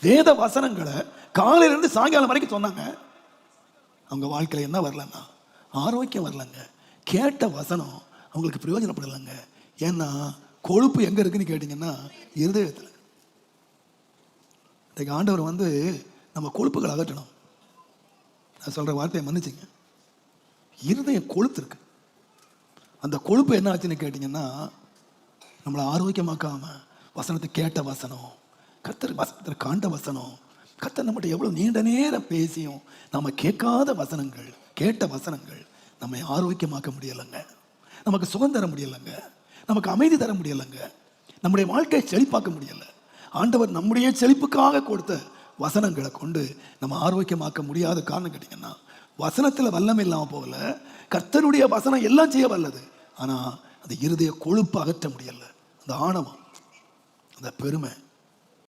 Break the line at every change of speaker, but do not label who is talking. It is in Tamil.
வேத வசனங்களை காலையிலிருந்து சாயங்காலம் வரைக்கும் சொன்னாங்க. அவங்க வாழ்க்கையில் என்ன வரலன்னா ஆரோக்கியம் வரலங்க. கேட்ட வசனம் அவங்களுக்கு பிரயோஜனப்படலைங்க. ஏன்னா கொழுப்பு எங்க இருக்குன்னு கேட்டீங்கன்னா இருதயத்தில். இன்றைக்கு ஆண்டவர் நம்ம கொழுப்புகளை அகற்றணும். நான் சொல்ற வார்த்தையை மன்னிச்சுங்க. இருதயம் கொழுத்து இருக்கு. அந்த கொழுப்பு என்ன ஆச்சுன்னு கேட்டீங்கன்னா நம்மளை ஆரோக்கியமாக்காம வசனத்தை கேட்ட வசனம், கர்த்தர் வசனத்தில் காண்ட வசனம், கர்த்தர் நம்மகிட்ட எவ்வளவு நீண்ட நேரம் பேசியும் நம்ம கேட்காத வசனங்கள், கேட்ட வசனங்கள் நம்மை ஆரோக்கியமாக்க முடியலைங்க. நமக்கு சுகம் தர முடியலைங்க. நமக்கு அமைதி தர முடியலைங்க. நம்முடைய வாழ்க்கையை செழிப்பாக்க முடியலை. ஆண்டவர் நம்முடைய செழிப்புக்காக கொடுத்த வசனங்களை கொண்டு நம்ம ஆரோக்கியமாக்க முடியாத காரணம் கேட்டீங்கன்னா வசனத்தில் வல்லமை இல்லாமல் போகல. கர்த்தருடைய வசனம் எல்லாம் செய்ய வல்லது. ஆனால் அந்த இருதய கொழுப்பு அகற்ற முடியலை. அந்த ஆணவம், அந்த பெருமை,